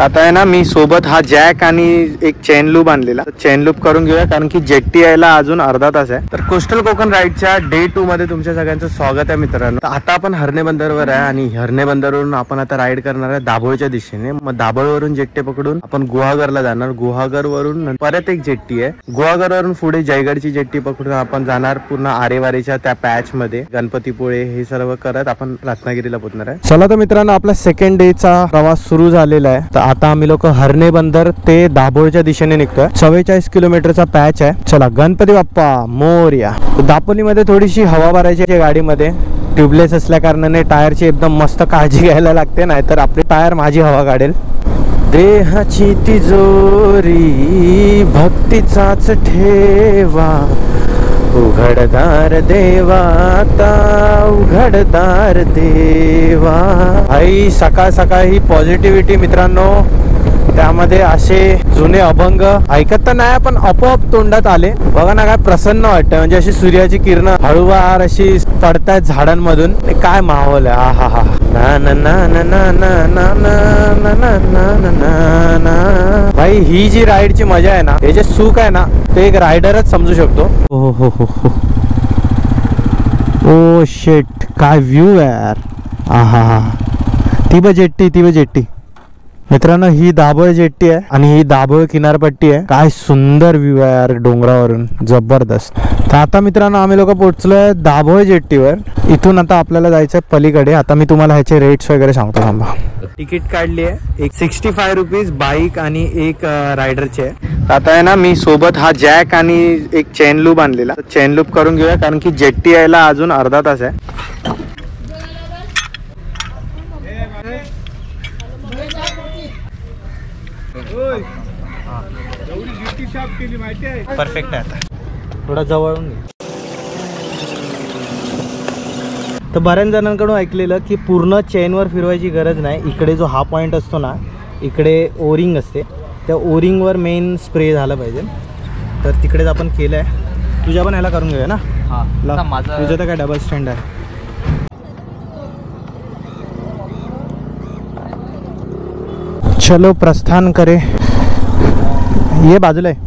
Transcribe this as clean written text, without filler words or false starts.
आता आहे ना मी सोबत हा जॅक आणि एक चेन लूप आणलेला, चेन लूप करून घेऊया कारण की जेट्टी यायला अजून अर्धा तास आहे। तर कोस्टल कोकण राईडच्या डे 2 मध्ये तुमच्या सगळ्यांचं स्वागत आहे मित्रांनो। आता आपण हरणे बंदरवर आहे आणि हरणे बंदरवरून आपण आता राईड करणार आहे दाभोळच्या दिशेने। मग दाभोळवरून जेट्टी पकडून आपण गुहागरला जाणार, गुहागर वरून परत एक जेट्टी आहे, गुहागर वरून पुढे जयगडची जेट्टी पकडून आपण जाणार पूर्ण आरेवारीच्या त्या पॅच मध्ये, गणपतीपुळे हे सर्व करत आपण रत्नागिरीला पोहोचणार आहे। चला तर मित्रांनो आपला सेकंड डे चा प्रवास सुरू झालेला आहे। तर आता आम्ही लोक हरणे बंदर ते दाभोळच्या दिशेने निघतोय। 44 किलोमीटरचा पॅच आहे। चला गणपती बाप्पा मोरया। दापोलीमध्ये थोडीशी हवा भरायची आहे गाडीमध्ये, ट्यूबलेस असल्या कारणाने टायरची एकदम मस्त काळजी घ्यायला लागते, नाहीतर आपले टायर माझी हवा काढेल। देहाची तिजोरी भक्तीचाच ठेवा, उघडदार देवा उघडदार देवा। आई सकाळ सकाळ ही पॉझिटिव्हिटी मित्रांनो, त्यामध्ये असे जुने अभंग ऐकत तर नाही पण आपोआप तोंडात आले। बघा ना काय प्रसन्न वाटतं, म्हणजे अशी सूर्याची किरण हळूवार अशी पडतायत झाडांमधून, काय माहोल आहे। हा हा हा ना ना ना ना ना ना ना ना ना। भाई ही जी राईडची मजा आहे ना, हे जे सुख आहे ना, ते एक रायडरच समजू शकतो। हो हो हो हो ओ शेट, काय व्ह्यू यार। हा हा हा ती बघ जेट्टी मित्रांनो, ही दाभोळ जेट्टी आहे आणि ही दाभोळ किनारपट्टी आहे। काय सुंदर व्ह्यू आहे यार डोंगरावरून, जबरदस्त। तर आता मित्रांनो आम्ही लोक पोहोचलोय दाभोळ जेट्टीवर। इथून आता आपल्याला जायचं पलीकडे। आता मी तुम्हाला ह्याचे रेट्स वगैरे सांगतो, थांबा। तिकीट काढली आहे, एक 65 रुपीज बाईक आणि एक रायडरचे आहे। आता आहे ना मी सोबत हा जॅक आणि एक चेन लूप आणलेला, चेन लूप करून घेऊया कारण की जेट्टी यायला अजून अर्धा तास आहे। परफेक्ट आहे। आता थोडा जवळून घे। तर बऱ्याच जणांकडून ऐकलेलं की पूर्ण चेनवर फिरवायची गरज नाही, इकडे जो हा पॉईंट असतो ना, इकडे ओरिंग असते, त्या ओरिंगवर मेन स्प्रे झाला पाहिजे। तर तिकडेच आपण केलं आहे। तुझ्या पण ह्याला करून घेऊया ना। हां तुझं तर काय डबल स्टँड आहे। चलो प्रस्थान करे, ये बाजूला आहे।